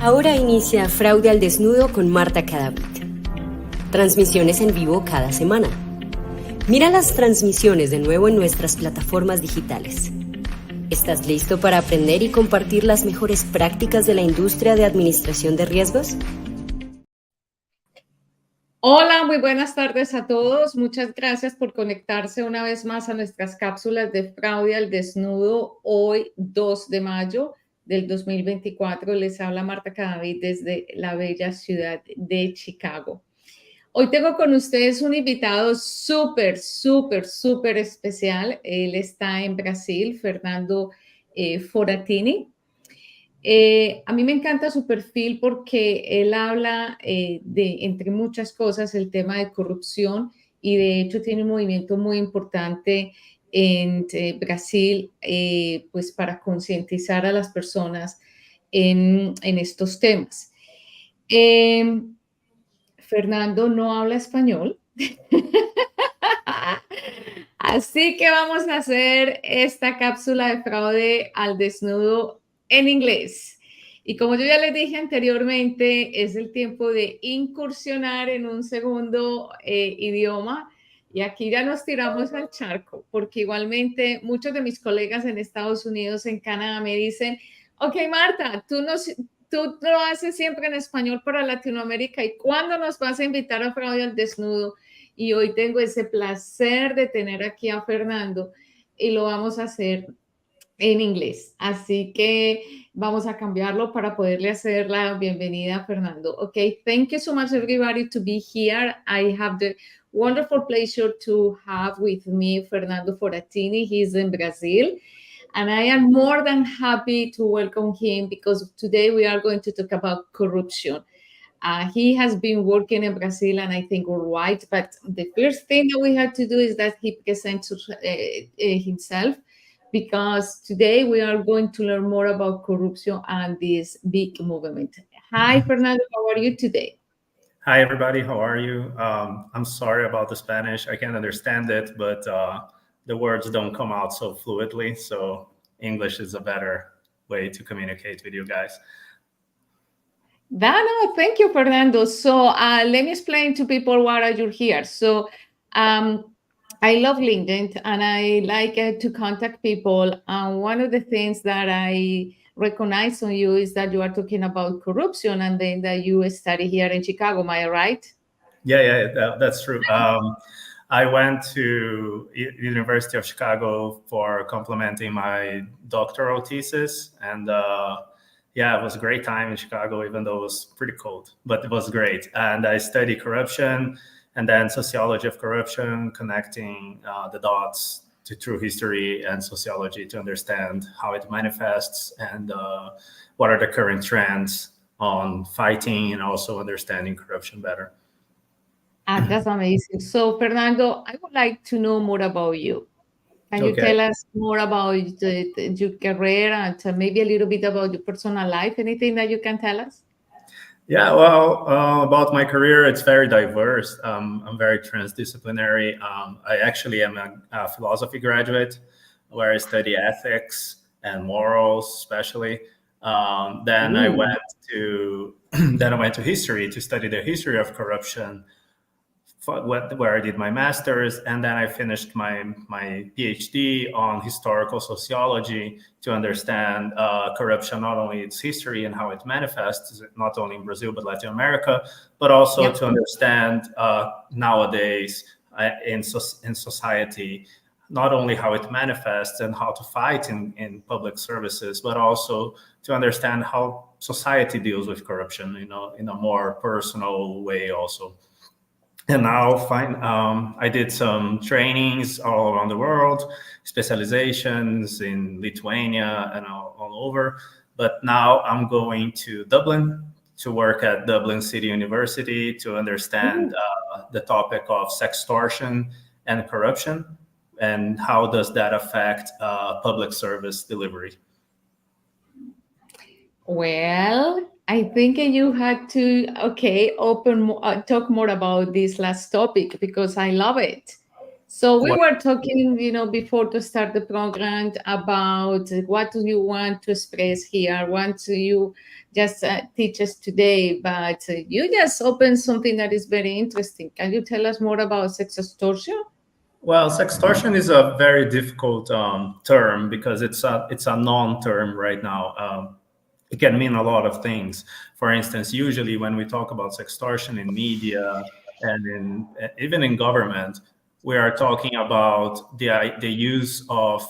Ahora inicia Fraude al Desnudo con Marta Cadavid. Transmisiones en vivo cada semana. Mira las transmisiones de nuevo en nuestras plataformas digitales. ¿Estás listo para aprender y compartir las mejores prácticas de la industria de administración de riesgos? Hola, muy buenas tardes a todos. Muchas gracias por conectarse una vez más a nuestras cápsulas de Fraude al Desnudo. Hoy, 2 de mayo del 2024, les habla Marta Cadavid desde la bella ciudad de Chicago. Hoy tengo con ustedes un invitado súper especial. Él está en Brasil, Fernando Forattini. A mí me encanta su perfil porque él habla entre muchas cosas, el tema de corrupción, y de hecho tiene un movimiento muy importante en Brasil, pues para concientizar a las personas en estos temas. Fernando no habla español. Así que vamos a hacer esta cápsula de Fraude al Desnudo en inglés. Y como yo ya les dije anteriormente, es el tiempo de incursionar en un segundo idioma. Y aquí ya nos tiramos al charco, porque igualmente muchos de mis colegas en Estados Unidos, en Canadá, me dicen, ok, Marta, tú lo haces siempre en español para Latinoamérica. ¿Y cuándo nos vas a invitar a Fraude al Desnudo? Y hoy tengo ese placer de tener aquí a Fernando y lo vamos a hacer en inglés. Así que vamos a cambiarlo para poderle hacer la bienvenida a Fernando. Okay, thank you so much everybody to be here. I have the wonderful pleasure to have with me Fernando Forattini. He's in Brazil. And I am more than happy to welcome him because today we are going to talk about corruption. He has been working in Brazil and I think worldwide, but the first thing that we have to do is that he presents himself, because today we are going to learn more about corruption and this big movement. Hi, Fernando, how are you today? Hi, everybody. How are you? I'm sorry about the Spanish. I can understand it, but the words don't come out so fluidly. So English is a better way to communicate with you guys. No, thank you, Fernando. So let me explain to people why are you here. So I love LinkedIn and I like to contact people. And one of the things that I recognize on you is that you are talking about corruption and then that you study here in Chicago. Am I right? Yeah, that's true. I went to University of Chicago for complementing my doctoral thesis, and yeah, it was a great time in Chicago, even though it was pretty cold, but it was great. And I studied corruption and then sociology of corruption, connecting the dots to true history and sociology to understand how it manifests and what are the current trends on fighting and also understanding corruption better. That's amazing. So, Fernando, I would like to know more about you. Can you tell us more about your career and maybe a little bit about your personal life? Anything that you can tell us? Yeah, well, about my career, it's very diverse. I'm very transdisciplinary. I actually am a philosophy graduate where I study ethics and morals, especially. Then I went to history to study the history of corruption, where I did my master's, and then I finished my PhD on historical sociology to understand corruption, not only its history and how it manifests, not only in Brazil but Latin America, but also to understand nowadays in society, not only how it manifests and how to fight in public services, but also to understand how society deals with corruption, in a more personal way also. And now I did some trainings all around the world, specializations in Lithuania and all over. But now I'm going to Dublin to work at Dublin City University to understand the topic of sextortion and corruption and how does that affect public service delivery. Well, I think you had to, talk more about this last topic because I love it. So we What? were talking, before to start the program about what do you want to express here? What do you just teach us today? But you just opened something that is very interesting. Can you tell us more about sex extortion? Well, sextortion is a very difficult term because it's a non-term right now. It can mean a lot of things. For instance, usually when we talk about sextortion in media and even in government, we are talking about the use of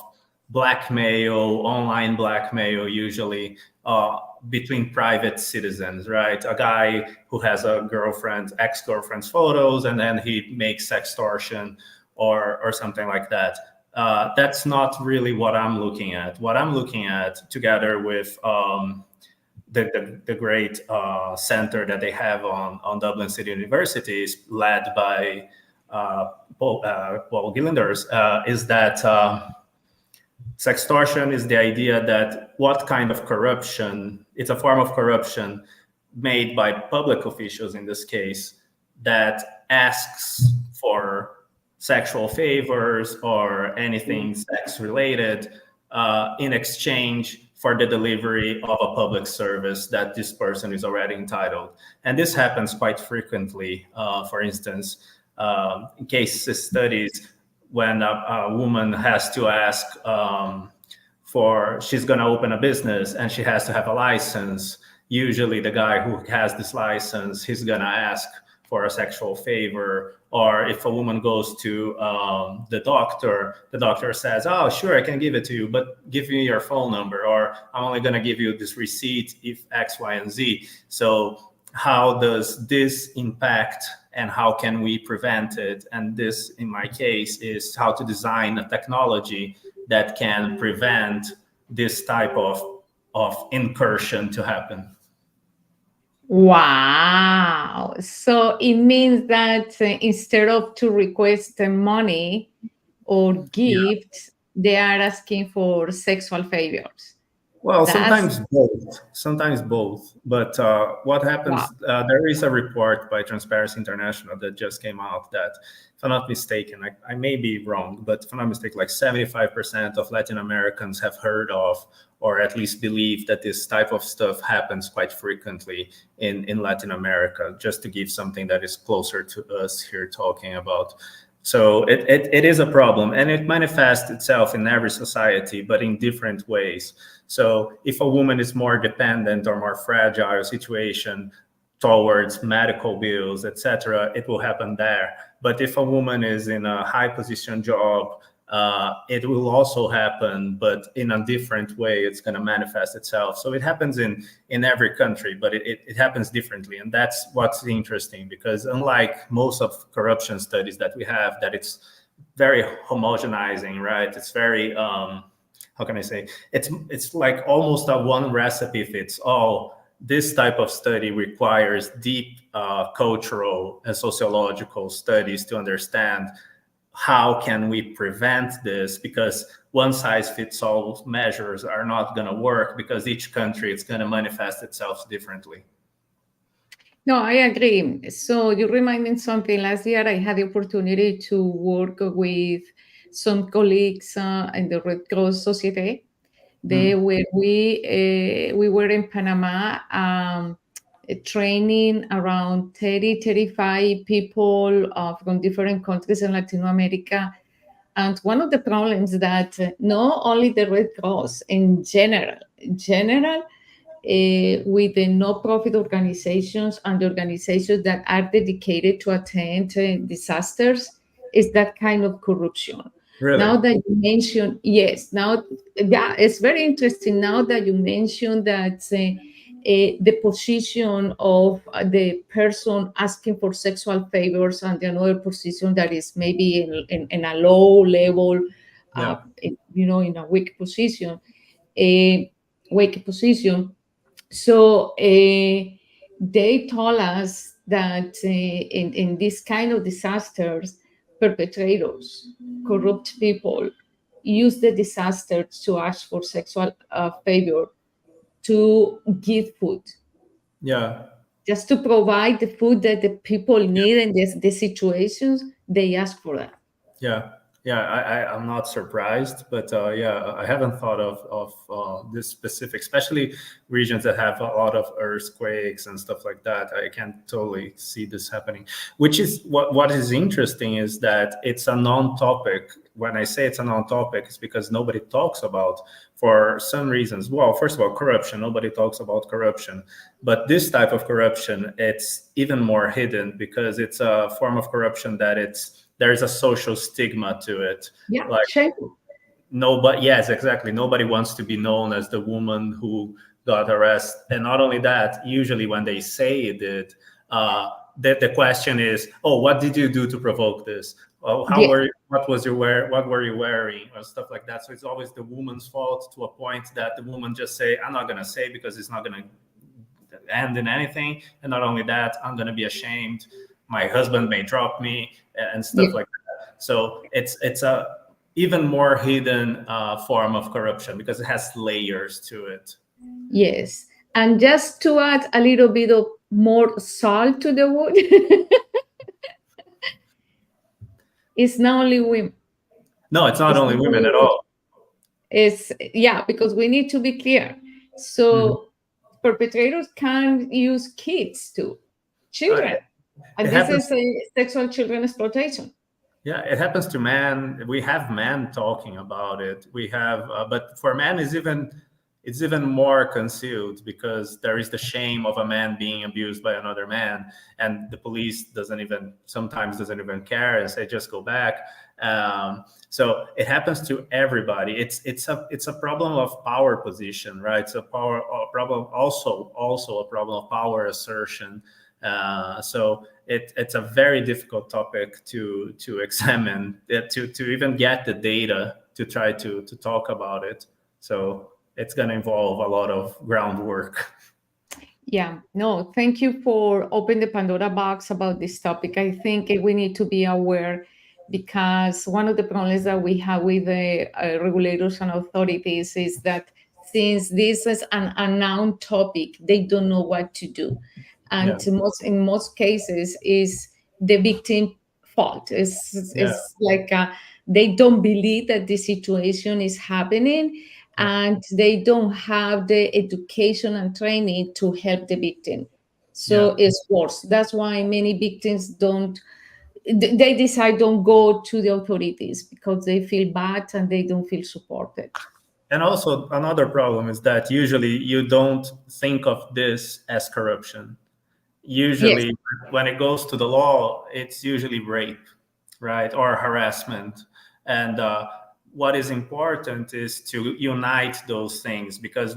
blackmail, online blackmail, usually between private citizens, right? A guy who has a girlfriend, ex-girlfriend's photos, and then he makes sextortion or something like that. That's not really what I'm looking at. What I'm looking at, together with the great center that they have on Dublin City University, is led by Paul Gillanders, is that sextortion is the idea that what kind of corruption, it's a form of corruption made by public officials in this case, that asks for sexual favors or anything sex related in exchange for the delivery of a public service that this person is already entitled. And this happens quite frequently. For instance, in case studies, when a woman has to ask she's going to open a business and she has to have a license. Usually the guy who has this license, he's going to ask for a sexual favor. Or if a woman goes to the doctor says, oh, sure, I can give it to you, but give me your phone number, or I'm only going to give you this receipt if X, Y, and Z. So how does this impact and how can we prevent it? And this, in my case, is how to design a technology that can prevent this type of incursion to happen. Wow. So it means that instead of to request money or Yeah. gifts, they are asking for sexual favors. Well, That's sometimes both. Sometimes both. But what wow. happens? There is a report by Transparency International that just came out that, if I'm not mistaken, I may be wrong, but if I'm not mistaken, like 75% of Latin Americans have heard of, or at least believe that this type of stuff happens quite frequently in Latin America. Just to give something that is closer to us here talking about. So it is a problem, and it manifests itself in every society, but in different ways. So if a woman is more dependent or more fragile situation towards medical bills, etc., it will happen there. But if a woman is in a high position job, it will also happen, but in a different way. It's going to manifest itself. So it happens in every country, but it happens differently. And that's what's interesting, because unlike most of corruption studies that we have, that it's very homogenizing, right? It's very, how can I say? It's like almost a one recipe fits all. This type of study requires deep cultural and sociological studies to understand how can we prevent this, because one size fits all measures are not going to work, because each country is going to manifest itself differently. No, I agree. So you remind me something. Last year, I had the opportunity to work with some colleagues in the Red Cross Society. They were we were in Panama training around 30, 35 people from different countries in Latin America. And one of the problems that not only the Red Cross in general, with the no-profit organizations and the organizations that are dedicated to attend disasters, is that kind of corruption. Really? Now that you mentioned, yes, now, yeah, it's very interesting now that you mentioned that the position of the person asking for sexual favors and the another position that is maybe in a low level, Yeah. in a weak position. So they told us that in this kind of disasters, perpetrators, corrupt people, use the disaster to ask for sexual favor, to give food. Yeah. just to provide the food that the people need and the situations they ask for that. Yeah, yeah, I'm not surprised, but yeah, I haven't thought of this specific, especially regions that have a lot of earthquakes and stuff like that. I can totally see this happening. Which is what is interesting is that it's a non-topic. When I say it's a non-topic, it's because nobody talks about, for some reasons. Well, first of all, corruption. Nobody talks about corruption, but this type of corruption, it's even more hidden because it's a form of corruption that there's a social stigma to it. Yeah, Like shame. nobody, yes, exactly. Nobody wants to be known as the woman who got arrested. And not only that, usually when they say it, the question is, oh, what did you do to provoke this? Oh, Yeah. what were you wearing, or stuff like that. So it's always the woman's fault, to a point that the woman just say, I'm not gonna say because it's not gonna end in anything. And not only that, I'm gonna be ashamed. My husband may drop me and stuff Yeah. like that. So it's a even more hidden form of corruption because it has layers to it. Yes. And just to add a little bit of more salt to the wood, it's not only women. No, it's not It's only not women only at women. all. It's, yeah, because we need to be clear. So perpetrators can use kids too, children. And It this happens. is a sexual children exploitation. Yeah, it happens to men. We have men talking about it. We have, but for men, it's even more concealed because there is the shame of a man being abused by another man, and the police sometimes doesn't even care and say just go back. So it happens to everybody. It's a problem of power position, right? It's a problem, also a problem of power assertion. So it's a very difficult topic to examine, to even get the data to try to talk about it. So it's going to involve a lot of groundwork. Yeah, no, thank you for opening the Pandora box about this topic. I think we need to be aware, because one of the problems that we have with the regulators and authorities is that since this is an unknown topic, they don't know what to do. And Yeah. in most cases is the victim fault. It's like they don't believe that the situation is happening, and they don't have the education and training to help the victim. So it's worse. That's why many victims they decide don't go to the authorities because they feel bad and they don't feel supported. And also another problem is that usually you don't think of this as corruption. Usually, Yes. when it goes to the law, it's usually rape, right, or harassment. And what is important is to unite those things, because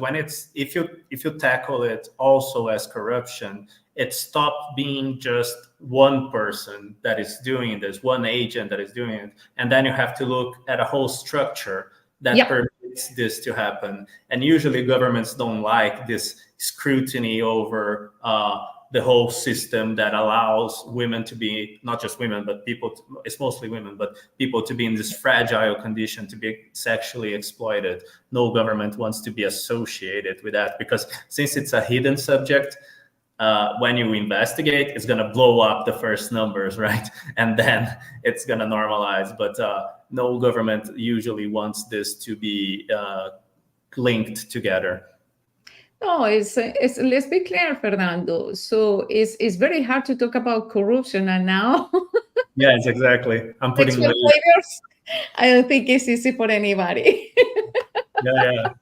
if you tackle it also as corruption, it stops being just one person that is doing this, one agent that is doing it, and then you have to look at a whole structure that permits this to happen. And usually governments don't like this scrutiny over the whole system that allows women to be, not just women, but it's mostly women, but people to be in this fragile condition, to be sexually exploited. No government wants to be associated with that, because since it's a hidden subject, when you investigate, it's going to blow up the first numbers, right? And then it's going to normalize. But no government usually wants this to be linked together. No, it's let's be clear, Fernando. So it's very hard to talk about corruption, and now Yes, exactly. I'm putting sexual flavors. I don't think it's easy for anybody. yeah.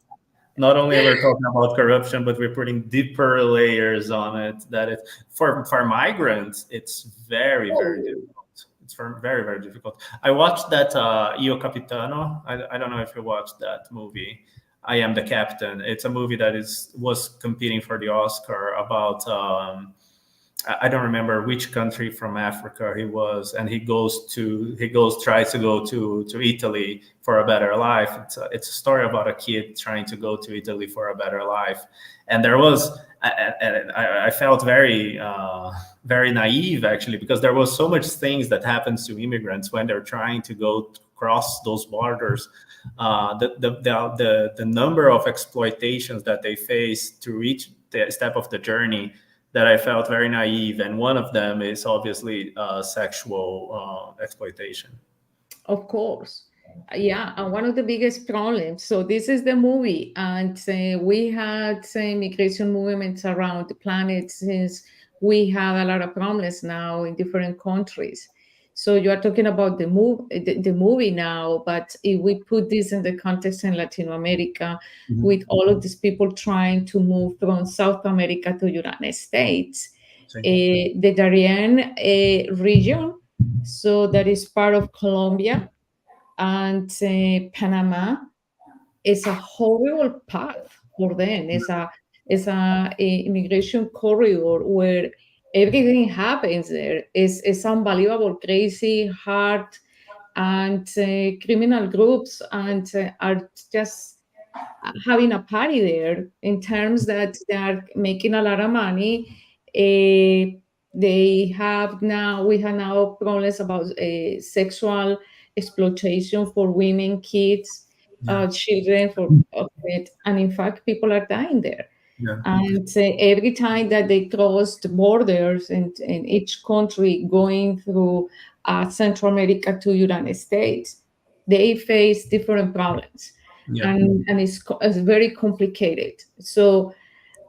Not only are we talking about corruption, but we're putting deeper layers on it. That it for migrants, it's very difficult. It's very, very difficult. I watched that Io Capitano. I don't know if you watched that movie. I Am the Captain. It's a movie that was competing for the Oscar about I don't remember which country from Africa he was, and tries to go to Italy for a better life. It's a story about a kid trying to go to Italy for a better life, and I felt very very naive, actually, because there was so much things that happens to immigrants when they're trying to go cross those borders. The number of exploitations that they face to reach the step of the journey that I felt very naive, and one of them is obviously sexual exploitation. Of course. Yeah, and one of the biggest problems. So this is the movie, and we had migration movements around the planet since we have a lot of problems now in different countries. So you are talking about the movie now, but if we put this in the context in Latin America, with all of these people trying to move from South America to United States, the Darien region, so that is part of Colombia and Panama, is a horrible path for them. It's a immigration corridor where everything happens there. It's unbelievable, crazy, hard, and criminal groups and are just having a party there in terms that they are making a lot of money. We have now problems about sexual exploitation for women, kids, children, of it, and in fact, people are dying there. Yeah. And every time that they crossed borders in each country going through Central America to United States, they face different problems. Yeah. And it's very complicated. So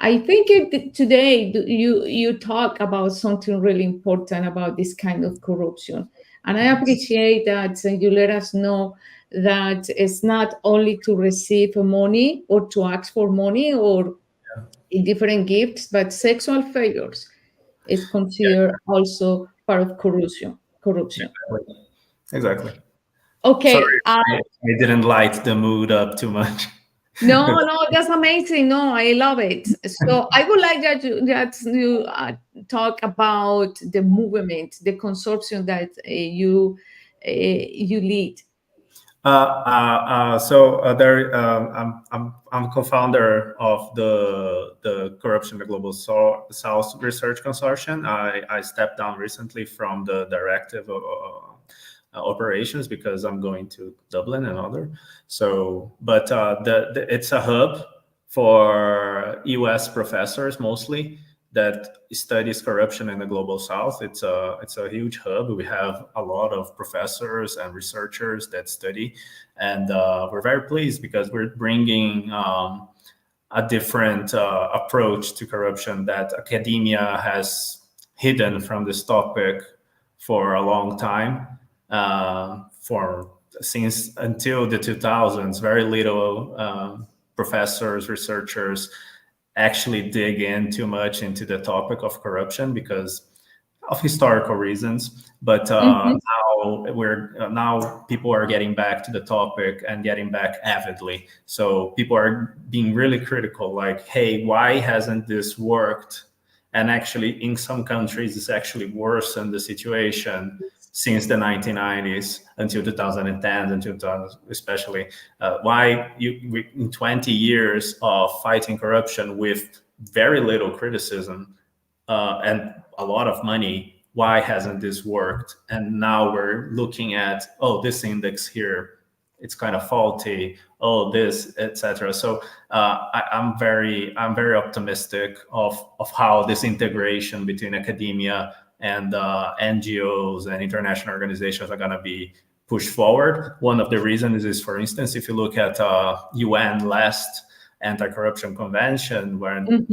I think today you talk about something really important about this kind of corruption. And I appreciate that you let us know that it's not only to receive money or to ask for money or different gifts, but sexual favors is considered also part of corruption. Exactly. Okay. Sorry, I didn't light the mood up too much. No, that's amazing. No, I love it. So I would like that you talk about the movement, the consortium that you lead. I'm co-founder of the Corruption in the Global South Research Consortium. I stepped down recently from the directive of operations because I'm going to Dublin and other. So, but it's a hub for US professors mostly that studies corruption in the Global South. It's a huge hub. We have a lot of professors and researchers that study, and we're very pleased because we're bringing a different approach to corruption that academia has hidden from this topic for a long time. Since until the 2000s, very little professors, researchers actually dig in too much into the topic of corruption because of historical reasons. But now people are getting back to the topic and getting back avidly. So people are being really critical, like, hey, why hasn't this worked? And actually, in some countries, it's actually worsened the situation since the 1990s until 2010, until 2000, especially. In 20 years of fighting corruption with very little criticism and a lot of money, why hasn't this worked? And now we're looking at, this index here, it's kind of faulty. This, etc. So I'm very optimistic of how this integration between academia and NGOs and international organizations are going to be pushed forward. One of the reasons is, for instance, if you look at UN last anti-corruption convention, when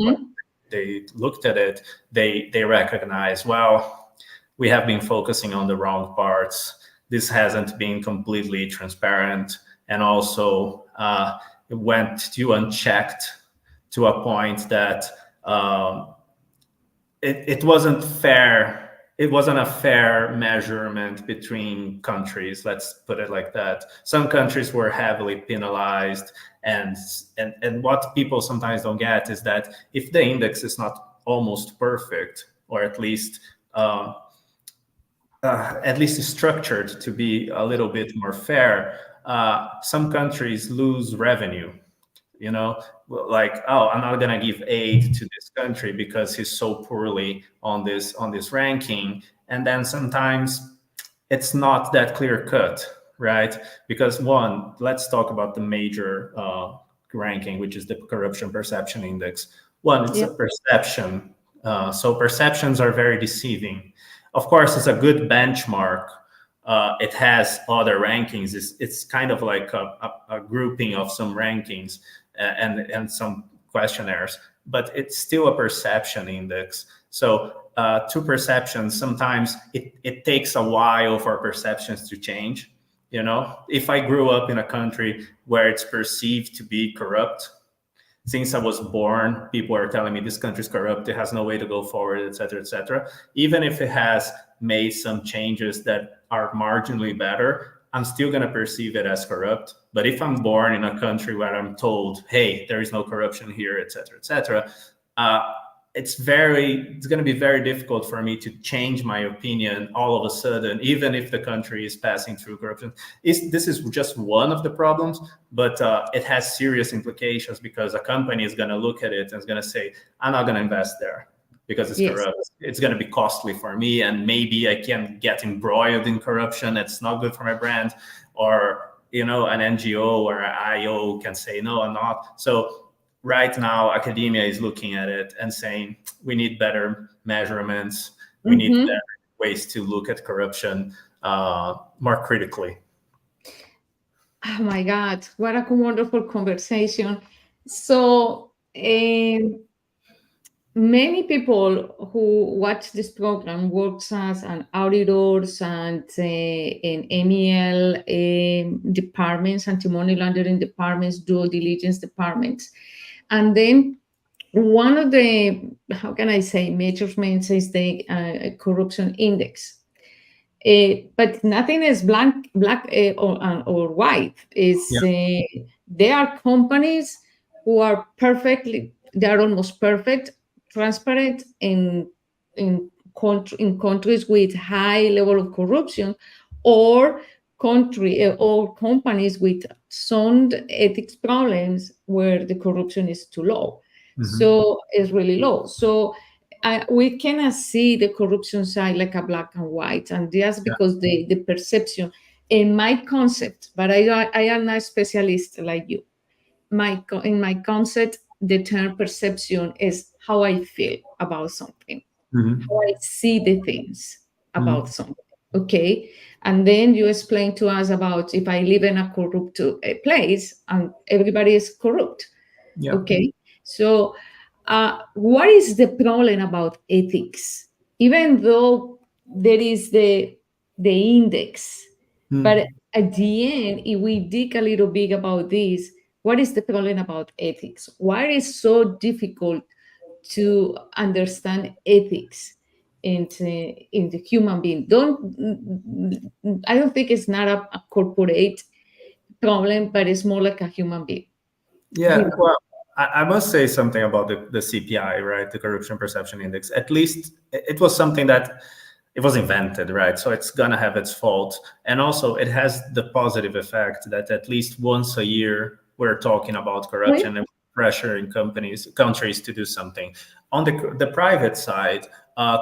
they looked at it, they recognized, well, we have been focusing on the wrong parts. This hasn't been completely transparent, and also it went to unchecked to a point that it wasn't fair. It wasn't a fair measurement between countries. Let's put it like that. Some countries were heavily penalized, and what people sometimes don't get is that if the index is not almost perfect, or at least structured to be a little bit more fair, some countries lose revenue. Like, I'm not going to give aid to this country because he's so poorly on this ranking. And then sometimes it's not that clear cut, right? Because one, let's talk about the major ranking, which is the Corruption Perception Index. One, it's a perception So perceptions are very deceiving. Of course, it's a good benchmark. It has other rankings. It's kind of like a grouping of some rankings and some questionnaires, but it's still a perception index. So to perceptions, sometimes it takes a while for perceptions to change. If I grew up in a country where it's perceived to be corrupt, since I was born, people are telling me this country's corrupt, it has no way to go forward, et cetera, et cetera. Even if it has made some changes that are marginally better, I'm still going to perceive it as corrupt. But if I'm born in a country where I'm told, hey, there is no corruption here, et cetera, it's going to be very difficult for me to change my opinion all of a sudden, even if the country is passing through corruption. This is just one of the problems, but it has serious implications, because a company is going to look at it and is going to say, I'm not going to invest there because it's corrupt. It's going to be costly for me, and maybe I can get embroiled in corruption. It's not good for my brand. Or, an NGO or an IO can say, no, I'm not. So right now, academia is looking at it and saying, we need better measurements. We need better ways to look at corruption more critically. Oh my God, what a wonderful conversation. So many people who watch this program works as an auditors and in MEL departments, anti-money laundering departments, due diligence departments. And then one of the, how can I say, measurements is the corruption index. But nothing is black or white. There are companies who are they are almost perfect, transparent in countries with high level of corruption, or companies with sound ethics problems where the corruption is too low. So it's really low. So we cannot see the corruption side like a black and white, and just because the perception in my concept, but I am not a specialist like you. In my concept, the term perception is how I feel about something, how I see the things about something. Okay. And then you explain to us about if I live in a corrupt place and everybody is corrupt. Yeah. Okay. So what is the problem about ethics? Even though there is the index, but at the end, if we dig a little bit about this, what is the problem about ethics? Why is it so difficult to understand ethics in the human being? I don't think it's not a corporate problem, but it's more like a human being. Yeah, well, I must say something about the CPI, right? The Corruption Perception Index. At least it was something that it was invented, right? So it's gonna have its faults, and also it has the positive effect that at least once a year we're talking about corruption and pressuring countries to do something. On the private side,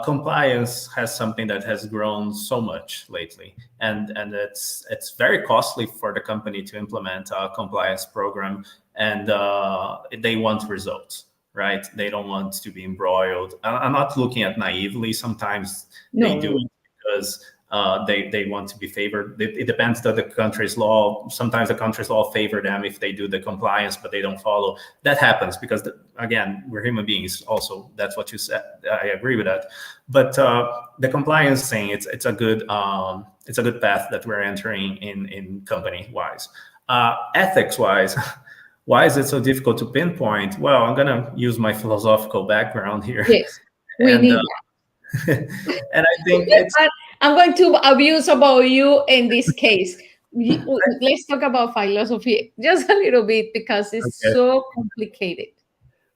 compliance has something that has grown so much lately, and it's very costly for the company to implement a compliance program, and they want results, right? They don't want to be embroiled. I'm not looking at naively. Sometimes they do it because they want to be favored. It depends on the country's law. Sometimes the country's law favor them if they do the compliance, but they don't follow. That happens because, again, we're human beings. Also, that's what you said. I agree with that. But the compliance thing, it's a good path that we're entering in company wise. Ethics wise. Why is it so difficult to pinpoint? Well, I'm going to use my philosophical background here. Yes, we need that. And I think I'm going to abuse about you in this case. Let's talk about philosophy just a little bit, because it's so complicated.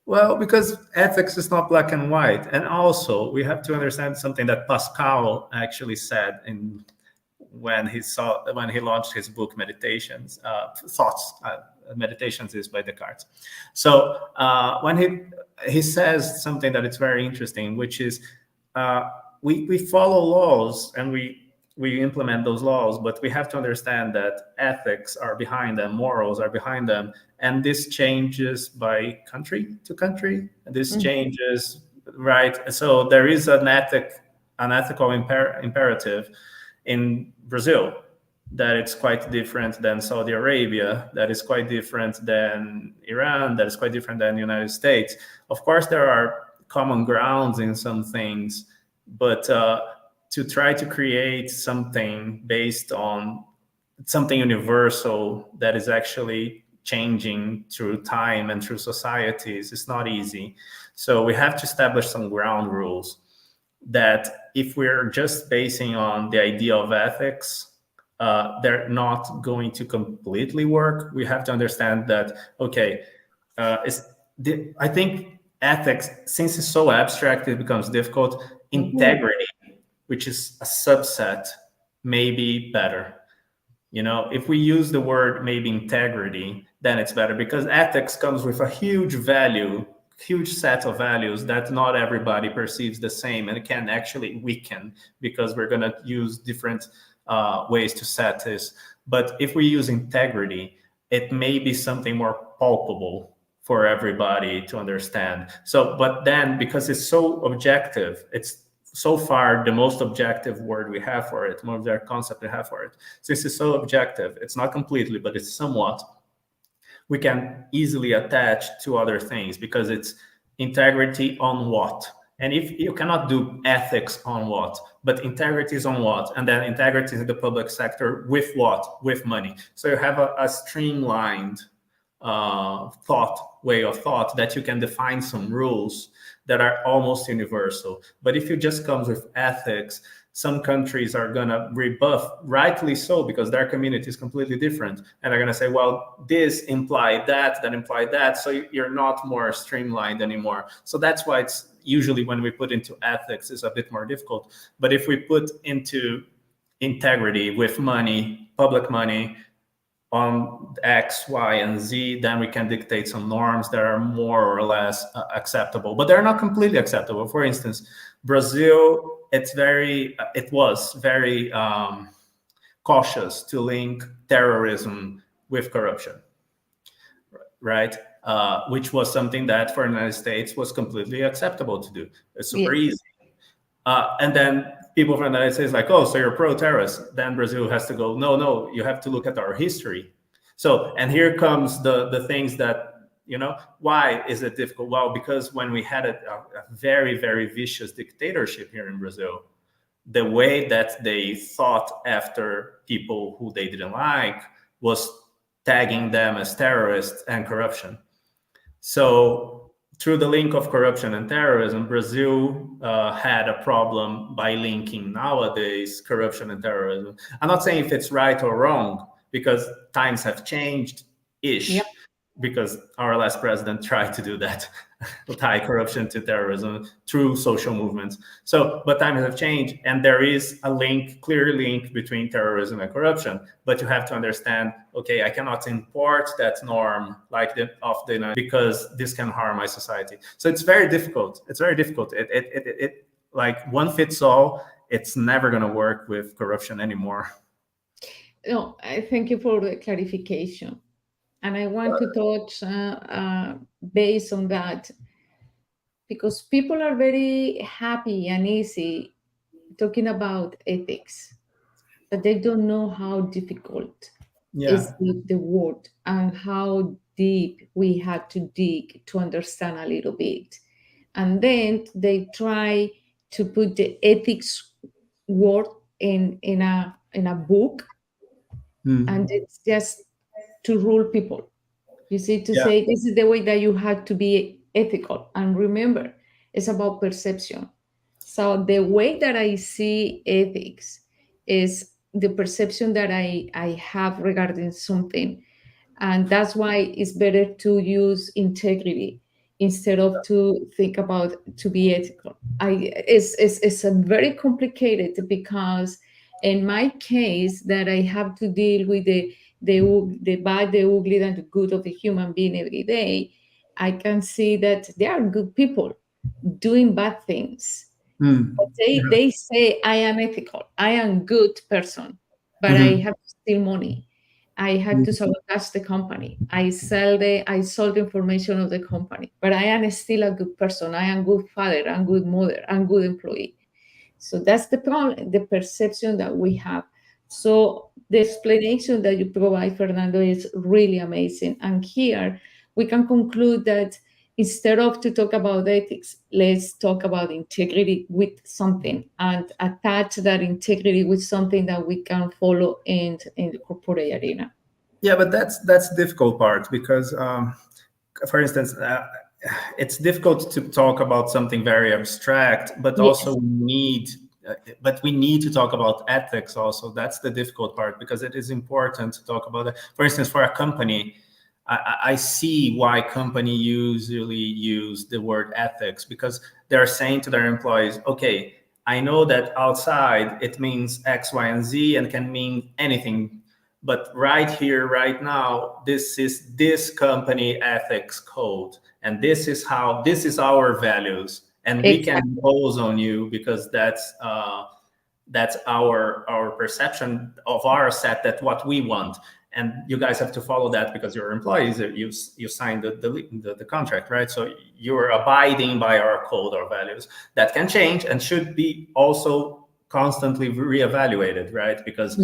Well, because ethics is not black and white. And also, we have to understand something that Pascal actually said when he launched his book, Meditations, Thoughts. Meditations is by Descartes. So when he says something that is very interesting, which is we follow laws and we implement those laws, but we have to understand that ethics are behind them, morals are behind them, and this changes by country to country. This changes right? So there is an ethical imperative in Brazil that it's quite different than Saudi Arabia, that is quite different than Iran, that is quite different than the United States. Of course, there are common grounds in some things, but to try to create something based on something universal that is actually changing through time and through societies is not easy. So we have to establish some ground rules that if we're just basing on the idea of ethics, they're not going to completely work. We have to understand that, okay, I think ethics, since it's so abstract, it becomes difficult. Integrity, which is a subset, may be better. If we use the word maybe integrity, then it's better, because ethics comes with a huge set of values that not everybody perceives the same, and it can actually weaken because we're going to use different ways to set this. But if we use integrity, it may be something more palpable for everybody to understand. So, but then because it's so objective, it's so far the most objective word we have for it, most objective concept we have for it. Since it's so objective, it's not completely, but it's somewhat, we can easily attach to other things, because it's integrity on what? And if you cannot do ethics on what, but integrity is on what? And then integrity is in the public sector with what? With money. So you have a streamlined way of thought that you can define some rules that are almost universal. But if you just come with ethics, some countries are going to rebuff, rightly so, because their community is completely different. And they're going to say, well, this implied that implied that. So you're not more streamlined anymore. So that's why it's usually when we put into ethics is a bit more difficult. But if we put into integrity with money, public money, on X, Y, and Z, then we can dictate some norms that are more or less acceptable, but they're not completely acceptable. For instance, Brazil, it was very cautious to link terrorism with corruption, right? Which was something that for the United States was completely acceptable to do. It's super easy. And then people from the United States like, oh, so you're pro-terrorist. Then Brazil has to go, no, you have to look at our history. So, and here comes the things that, why is it difficult? Well, because when we had a very, very vicious dictatorship here in Brazil, the way that they thought after people who they didn't like was tagging them as terrorists and corruption. So through the link of corruption and terrorism, Brazil had a problem by linking nowadays corruption and terrorism. I'm not saying if it's right or wrong, because times have changed-ish. Yep. Because our last president tried to do that, tie corruption to terrorism through social movements. So, but times have changed, and there is a clear link between terrorism and corruption. But you have to understand, okay, I cannot import that norm like because this can harm my society. So it's very difficult. It's very difficult. It like one fits all. It's never going to work with corruption anymore. No, I thank you for the clarification. And I want to touch based on that, because people are very happy and easy talking about ethics, but they don't know how difficult is the word and how deep we have to dig to understand a little bit. And then they try to put the ethics word in a book, and it's just to rule people. You see, to say this is the way that you have to be ethical. And remember, it's about perception. So the way that I see ethics is the perception that I have regarding something. And that's why it's better to use integrity instead of to think about to be ethical. It's a very complicated, because in my case that I have to deal with the bad, the ugly, and the good of a human being every day, I can see that there are good people doing bad things. But they say, I am ethical, I am good person, but I have to steal money. I had to sabotage the company. I sold the information of the company, but I am still a good person. I am good father, I'm good mother, I'm good employee. So that's the problem, the perception that we have. So the explanation that you provide, Fernando, is really amazing. And here we can conclude that instead of to talk about ethics, let's talk about integrity with something and attach that integrity with something that we can follow in the corporate arena. Yeah, but that's the difficult part because, for instance, it's difficult to talk about something very abstract, but also we need to talk about ethics also. That's the difficult part because it is important to talk about it. For instance, for a company, I see why company usually use the word ethics, because they're saying to their employees, okay, I know that outside it means X, Y, and Z and can mean anything. But right here, right now, this is this company ethics code. And this is our values. And we can impose on you because that's our perception of our set, that's what we want. And you guys have to follow that because you're employees. You signed the contract, right? So you're abiding by our code or values. That can change and should be also constantly reevaluated, right? Because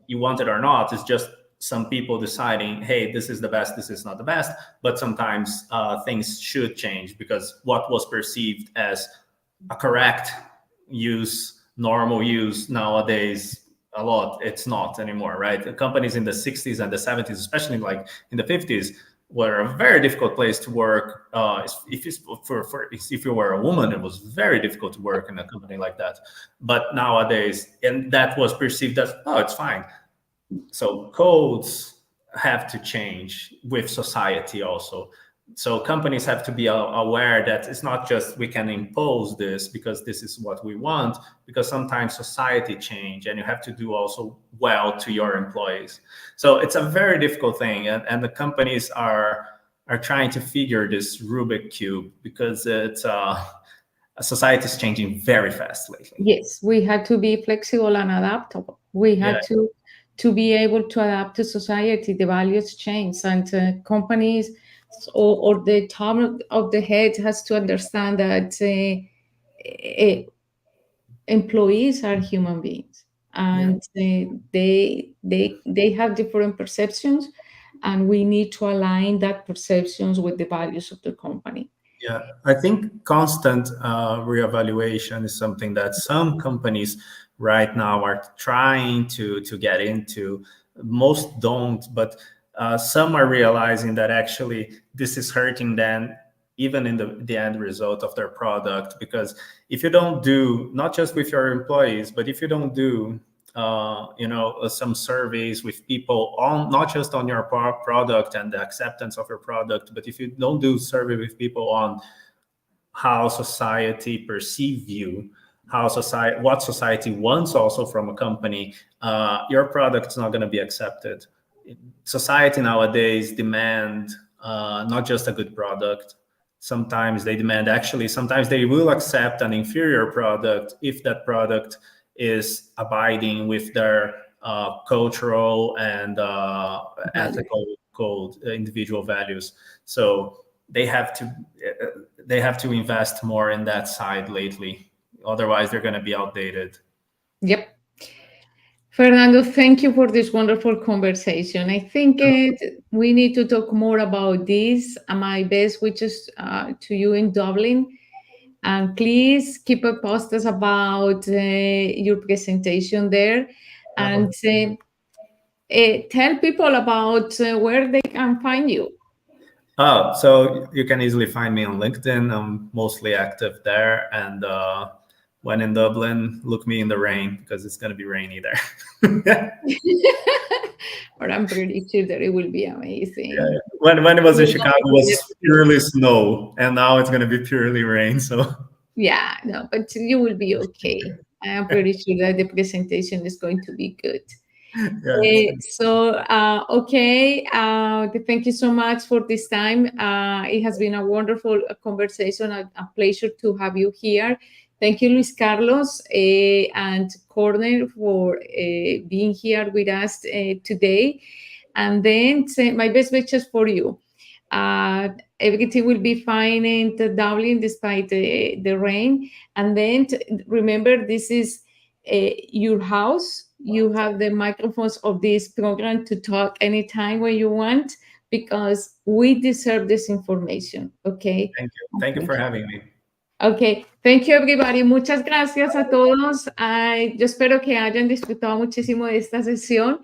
you want it or not, it's just some people deciding, hey, this is the best, this is not the best. But sometimes things should change because what was perceived as a correct use, normal use nowadays, a lot, it's not anymore, right? The companies in the 60s and the 70s, especially like in the 50s, were a very difficult place to work. If you were a woman, it was very difficult to work in a company like that. But nowadays, and that was perceived as, oh, it's fine. So codes have to change with society also. So companies have to be aware that it's not just we can impose this because this is what we want, because sometimes society change and you have to do also well to your employees. So it's a very difficult thing, and the companies are trying to figure this Rubik cube because it's society is changing very fast lately. Yes, we had to be flexible and adaptable. We had to be able to adapt to society. The values change, and companies or the top of the head has to understand that employees are human beings, and they have different perceptions, and we need to align that perceptions with the values of the company. Yeah, I think constant reevaluation is something that some companies right now are trying to get into. Most don't, but some are realizing that actually this is hurting them even in the end result of their product. Because if you don't do, not just with your employees, but if you don't do some surveys with people on, not just on your product and the acceptance of your product, but if you don't do survey with people on how society perceive you, what society wants also from a company, your product is not going to be accepted. Society nowadays demand not just a good product. Sometimes they demand, sometimes they will accept an inferior product if that product is abiding with their cultural and ethical code, individual values. So they have to invest more in that side lately. Otherwise, they're going to be outdated. Yep. Fernando, thank you for this wonderful conversation. I think we need to talk more about this. My best wishes to you in Dublin. And please keep us posted about your presentation there. And tell people about where they can find you. So you can easily find me on LinkedIn. I'm mostly active there. And when in Dublin, look me in the rain because it's going to be rainy there. But I'm pretty sure that it will be amazing. Yeah. When it was in Chicago, it was purely snow, and now it's going to be purely rain. So yeah, no, but you will be okay. I am pretty sure that the presentation is going to be good. Okay. Thank you so much for this time. It has been a wonderful conversation, a pleasure to have you here. Thank you, Luis Carlos and Corner, for being here with us today. And then my best wishes for you. Everything will be fine in Dublin despite the rain. And then remember, this is your house. You have the microphones of this program to talk anytime when you want, because we deserve this information. Okay. Thank you. Thank you for having me. Ok, thank you everybody. Muchas gracias a todos. Yo espero que hayan disfrutado muchísimo de esta sesión.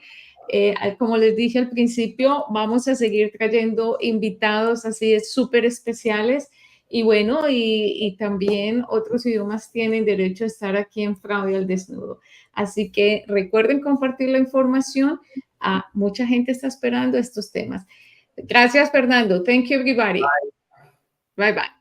Como les dije al principio, vamos a seguir trayendo invitados así de súper especiales. Y bueno, y también otros idiomas tienen derecho a estar aquí en Fraude al Desnudo. Así que recuerden compartir la información. Mucha gente está esperando estos temas. Gracias, Fernando. Thank you, everybody. Bye. Bye, bye.